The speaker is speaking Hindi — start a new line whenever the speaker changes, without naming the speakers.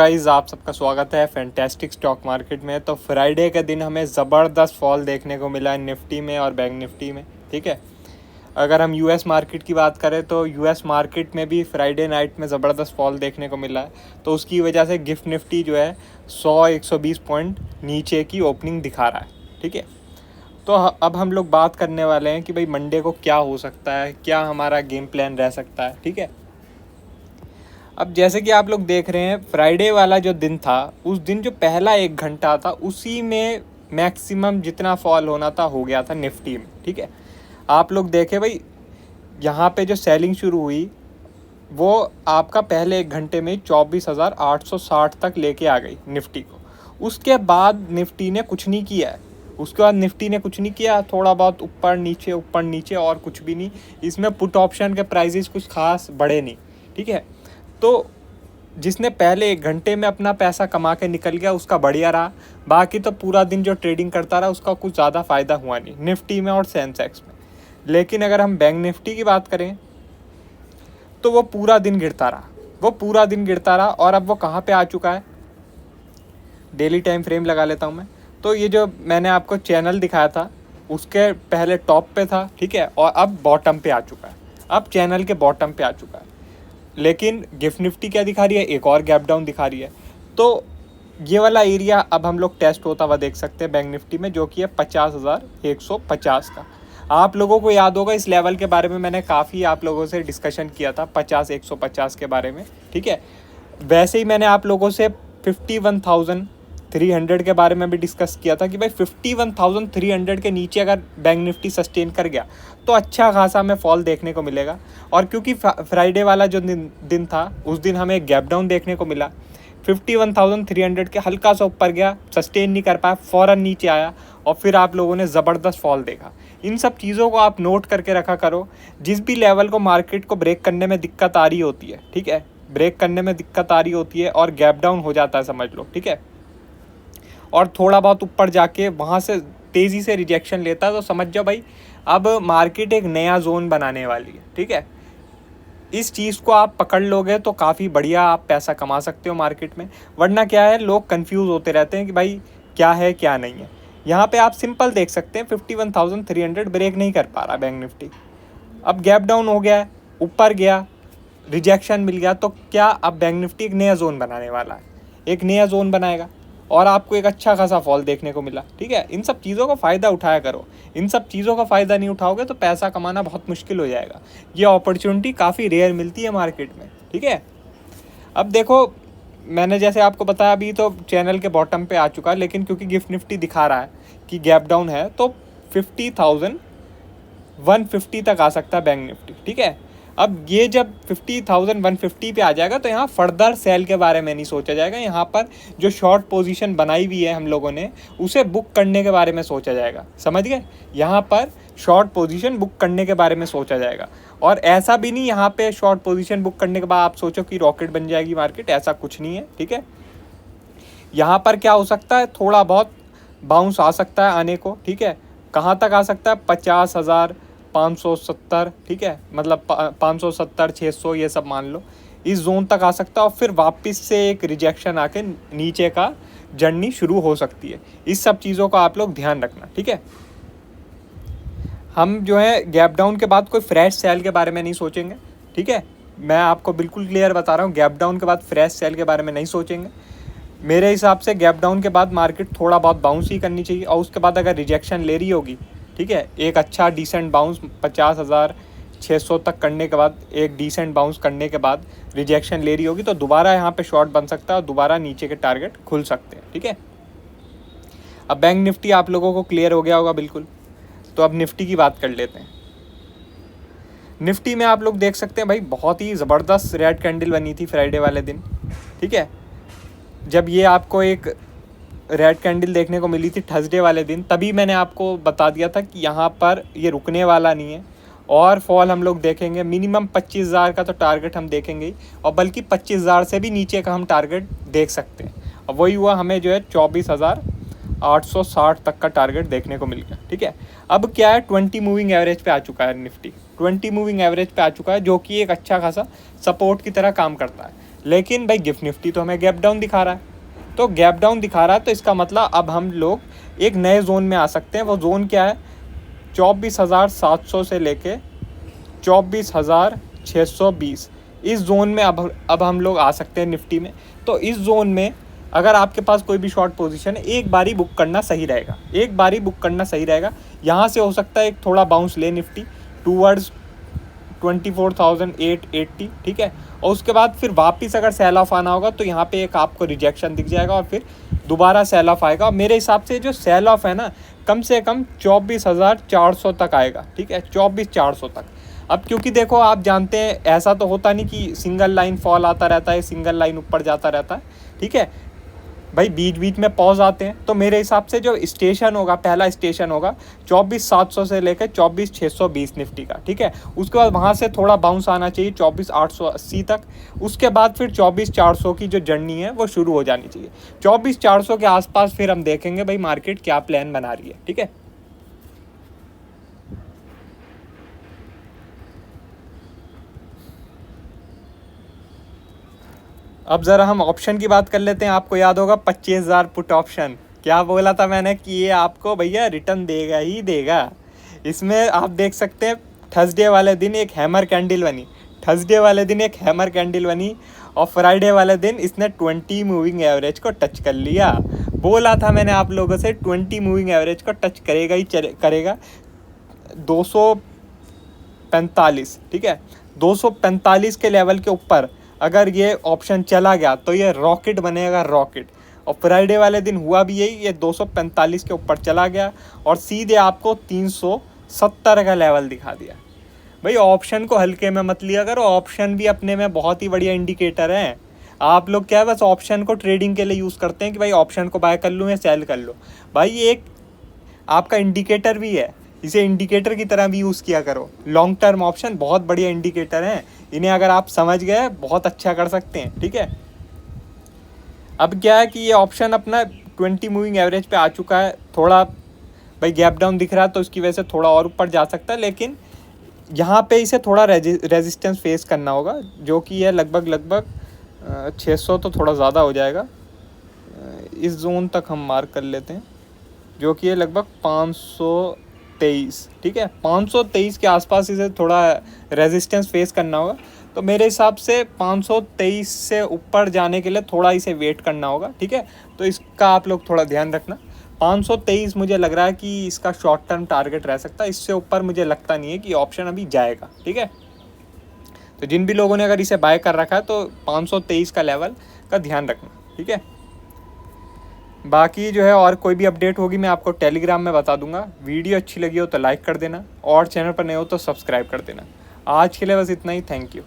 गाइस, आप सबका स्वागत है फैंटास्टिक स्टॉक मार्केट में। तो फ्राइडे के दिन हमें ज़बरदस्त फॉल देखने को मिला है निफ्टी में और बैंक निफ्टी में। ठीक है, अगर हम यूएस मार्केट की बात करें तो यूएस मार्केट में भी फ्राइडे नाइट में ज़बरदस्त फॉल देखने को मिला है। तो उसकी वजह से गिफ्ट निफ्टी जो है 100-120 पॉइंट नीचे की ओपनिंग दिखा रहा है। ठीक है, तो अब हम लोग बात करने वाले हैं कि भाई मंडे को क्या हो सकता है, क्या हमारा गेम प्लान रह सकता है। ठीक है, अब जैसे कि आप लोग देख रहे हैं फ्राइडे वाला जो दिन था, उस दिन जो पहला 1 घंटा था उसी में मैक्सिमम जितना फॉल होना था हो गया था निफ्टी में। ठीक है, आप लोग देखें भाई, यहाँ पे जो सेलिंग शुरू हुई वो आपका पहले 1 घंटे में 24,860 तक लेके आ गई निफ्टी को। उसके बाद निफ्टी ने कुछ नहीं किया है, उसके बाद निफ्टी ने कुछ नहीं किया, थोड़ा बहुत ऊपर नीचे और कुछ भी नहीं। इसमें पुट ऑप्शन के प्राइजेस कुछ खास बढ़े नहीं। ठीक है, तो जिसने पहले 1 घंटे में अपना पैसा कमा के निकल गया उसका बढ़िया रहा। बाकी तो पूरा दिन जो ट्रेडिंग करता रहा उसका कुछ ज़्यादा फ़ायदा हुआ नहीं निफ्टी में और सेंसेक्स में। लेकिन अगर हम बैंक निफ्टी की बात करें तो वो पूरा दिन गिरता रहा और अब वो कहाँ पे आ चुका है, डेली टाइम फ्रेम लगा लेता हूँ मैं। तो ये जो मैंने आपको चैनल दिखाया था उसके पहले टॉप पे था। ठीक है, और अब बॉटम पे आ चुका है, अब चैनल के बॉटम पे आ चुका है। लेकिन गिफ्ट निफ्टी क्या दिखा रही है, एक और गैप डाउन दिखा रही है। तो ये वाला एरिया अब हम लोग टेस्ट होता हुआ देख सकते हैं बैंक निफ्टी में, जो कि है 50,150 का। आप लोगों को याद होगा इस लेवल के बारे में मैंने काफ़ी आप लोगों से डिस्कशन किया था 50,150 के बारे में। ठीक है, वैसे ही मैंने आप लोगों से 51,300 के बारे में भी डिस्कस किया था कि भाई 51,300 के नीचे अगर बैंक निफ्टी सस्टेन कर गया तो अच्छा खासा हमें फॉल देखने को मिलेगा। और क्योंकि फ्राइडे वाला जो दिन था उस दिन हमें एक गैप डाउन देखने को मिला, 51,300 के हल्का सा ऊपर गया, सस्टेन नहीं कर पाया, फ़ौरन नीचे आया और फिर आप लोगों ने ज़बरदस्त फॉल देखा। इन सब चीज़ों को आप नोट करके रखा करो। जिस भी लेवल को मार्केट को ब्रेक करने में दिक्कत आ रही होती है, ठीक है, ब्रेक करने में दिक्कत आ रही होती है और गैप डाउन हो जाता है समझ लो। ठीक है, और थोड़ा बहुत ऊपर जाके वहाँ से तेज़ी से रिजेक्शन लेता है तो समझ जाओ भाई अब मार्केट एक नया जोन बनाने वाली है। ठीक है, इस चीज़ को आप पकड़ लोगे तो काफ़ी बढ़िया आप पैसा कमा सकते हो मार्केट में। वरना क्या है, लोग कंफ्यूज होते रहते हैं कि भाई क्या है क्या नहीं है। यहाँ पे आप सिंपल देख सकते हैं 51,300 ब्रेक नहीं कर पा रहा बैंक निफ्टी। अब गैप डाउन हो गया है, ऊपर गया, रिजेक्शन मिल गया, तो क्या अब बैंक निफ्टी एक नया जोन बनाने वाला है, एक नया जोन बनाएगा और आपको एक अच्छा खासा फॉल देखने को मिला। ठीक है, इन सब चीज़ों का फ़ायदा उठाया करो। इन सब चीज़ों का फ़ायदा नहीं उठाओगे तो पैसा कमाना बहुत मुश्किल हो जाएगा। ये अपॉर्चुनिटी काफ़ी रेयर मिलती है मार्केट में। ठीक है, अब देखो मैंने जैसे आपको बताया अभी तो चैनल के बॉटम पे आ चुका है, लेकिन क्योंकि गिफ्ट निफ्टी दिखा रहा है कि गैप डाउन है तो 50,150 तक आ सकता है बैंक निफ्टी। ठीक है, अब ये जब 50,150 पे आ जाएगा तो यहाँ फर्दर सेल के बारे में नहीं सोचा जाएगा। यहाँ पर जो शॉर्ट पोजीशन बनाई हुई है हम लोगों ने उसे बुक करने के बारे में सोचा जाएगा। समझ गए, यहाँ पर शॉर्ट पोजीशन बुक करने के बारे में सोचा जाएगा। और ऐसा भी नहीं यहाँ पे शॉर्ट पोजीशन बुक करने के बाद आप सोचो कि रॉकेट बन जाएगी मार्केट, ऐसा कुछ नहीं है। ठीक है, यहाँ पर क्या हो सकता है, थोड़ा बहुत बाउंस आ सकता है आने को। ठीक है, कहाँ तक आ सकता है, 50,570। ठीक है, मतलब 570, 600 ये सब मान लो, इस जोन तक आ सकता है और फिर वापस से एक रिजेक्शन आके नीचे का जर्नी शुरू हो सकती है। इस सब चीज़ों का आप लोग ध्यान रखना। ठीक है, हम जो है गैप डाउन के बाद कोई फ्रेश सेल के बारे में नहीं सोचेंगे। ठीक है, मैं आपको बिल्कुल क्लियर बता रहा हूँ, गैप डाउन के बाद फ्रेश सेल के बारे में नहीं सोचेंगे। मेरे हिसाब से गैप डाउन के बाद मार्केट थोड़ा बहुत बाउंस ही करनी चाहिए और उसके बाद अगर रिजेक्शन ले रही होगी, ठीक है, एक अच्छा डिसेंट बाउंस 50,600 तक करने के बाद, एक डिसेंट बाउंस करने के बाद रिजेक्शन ले रही होगी तो दोबारा यहाँ पे शॉर्ट बन सकता है और दोबारा नीचे के टारगेट खुल सकते हैं। ठीक है, अब बैंक निफ्टी आप लोगों को क्लियर हो गया होगा बिल्कुल। तो अब निफ्टी की बात कर लेते हैं। निफ्टी में आप लोग देख सकते हैं भाई बहुत ही ज़बरदस्त रेड कैंडल बनी थी फ्राइडे वाले दिन। ठीक है, जब ये आपको एक रेड कैंडल देखने को मिली थी थर्सडे वाले दिन, तभी मैंने आपको बता दिया था कि यहाँ पर ये रुकने वाला नहीं है और फॉल हम लोग देखेंगे। मिनिमम 25,000 का तो टारगेट हम देखेंगे ही, और बल्कि 25,000 से भी नीचे का हम टारगेट देख सकते हैं। और वही हुआ, हमें जो है 24,860 तक का टारगेट देखने को मिल गया। ठीक है, अब क्या है, 20 मूविंग एवरेज पे आ चुका है निफ्टी, 20 मूविंग एवरेज पे आ चुका है, जो कि एक अच्छा खासा सपोर्ट की तरह काम करता है। लेकिन भाई गिफ्ट निफ्टी तो हमें गैप डाउन दिखा रहा है, तो गैप डाउन दिखा रहा है तो इसका मतलब अब हम लोग एक नए जोन में आ सकते हैं। वो जोन क्या है, 24,700 से लेके 24,620, इस जोन में अब हम लोग आ सकते हैं निफ्टी में। तो इस जोन में अगर आपके पास कोई भी शॉर्ट पोजीशन है, एक बारी बुक करना सही रहेगा, एक बारी बुक करना सही रहेगा। यहाँ से हो सकता है एक थोड़ा बाउंस ले निफ्टी टूवर्ड्स 24,880, ठीक है। और उसके बाद फिर वापस अगर सेल ऑफ आना होगा तो यहाँ पे एक आपको रिजेक्शन दिख जाएगा और फिर दोबारा सेल ऑफ आएगा। मेरे हिसाब से जो सेल ऑफ है ना, कम से कम 24,400 तक आएगा, ठीक है, 24,400 तक। अब क्योंकि देखो आप जानते हैं ऐसा तो होता नहीं कि सिंगल लाइन फॉल आता रहता है, सिंगल लाइन ऊपर जाता रहता है, ठीक है भाई, बीच बीच में पॉज आते हैं। तो मेरे हिसाब से जो स्टेशन होगा, पहला स्टेशन होगा 24,700 से लेकर 24,620 निफ्टी का, ठीक है। उसके बाद वहाँ से थोड़ा बाउंस आना चाहिए 24,880 तक। उसके बाद फिर 24,400 की जो जर्नी है वो शुरू हो जानी चाहिए। 24,400 के आसपास फिर हम देखेंगे भाई मार्केट क्या प्लान बना रही है, ठीक है। अब ज़रा हम ऑप्शन की बात कर लेते हैं। आपको याद होगा 25,000 पुट ऑप्शन, क्या बोला था मैंने कि ये आपको भैया रिटर्न देगा ही देगा। इसमें आप देख सकते हैं थर्सडे वाले दिन एक हैमर कैंडल बनी, थर्सडे वाले दिन एक हैमर कैंडल बनी और फ्राइडे वाले दिन इसने 20 मूविंग एवरेज को टच कर लिया। बोला था मैंने आप लोगों से 20 मूविंग एवरेज को टच करेगा ही करेगा। 245, ठीक है, 245 के लेवल के ऊपर अगर ये ऑप्शन चला गया तो ये रॉकेट बनेगा, रॉकेट। और फ्राइडे वाले दिन हुआ भी यही, ये 245 के ऊपर चला गया और सीधे आपको 370 का लेवल दिखा दिया। भाई ऑप्शन को हल्के में मत लिया करो, ऑप्शन भी अपने में बहुत ही बढ़िया इंडिकेटर है। आप लोग क्या है बस ऑप्शन को ट्रेडिंग के लिए यूज़ करते हैं कि भाई ऑप्शन को बाय कर लूँ या सेल कर लो। भाई ये एक आपका इंडिकेटर भी है, इसे इंडिकेटर की तरह भी यूज़ किया करो। लॉन्ग टर्म ऑप्शन बहुत बढ़िया इंडिकेटर हैं, इन्हें अगर आप समझ गए बहुत अच्छा कर सकते हैं, ठीक है। अब क्या है कि ये ऑप्शन अपना 20 मूविंग एवरेज पे आ चुका है, थोड़ा भाई गैप डाउन दिख रहा है तो इसकी वजह से थोड़ा और ऊपर जा सकता है, लेकिन यहाँ पे इसे थोड़ा रेजिस्टेंस फेस करना होगा, जो कि है लगभग 600 तो थोड़ा ज़्यादा हो जाएगा। इस जोन तक हम मार्क कर लेते हैं, जो कि है लगभग 523, ठीक है, 523 के आसपास इसे थोड़ा रेजिस्टेंस फेस करना होगा। तो मेरे हिसाब से 523 से ऊपर जाने के लिए थोड़ा इसे वेट करना होगा, ठीक है। तो इसका आप लोग थोड़ा ध्यान रखना। 523 मुझे लग रहा है कि इसका शॉर्ट टर्म टारगेट रह सकता है, इससे ऊपर मुझे लगता नहीं है कि ऑप्शन अभी जाएगा, ठीक है। तो जिन भी लोगों ने अगर इसे बाय कर रखा है तो 523 का लेवल का ध्यान रखना, ठीक है। बाकी जो है और कोई भी अपडेट होगी मैं आपको टेलीग्राम में बता दूंगा। वीडियो अच्छी लगी हो तो लाइक कर देना और चैनल पर नए हो तो सब्सक्राइब कर देना। आज के लिए बस इतना ही, थैंक यू।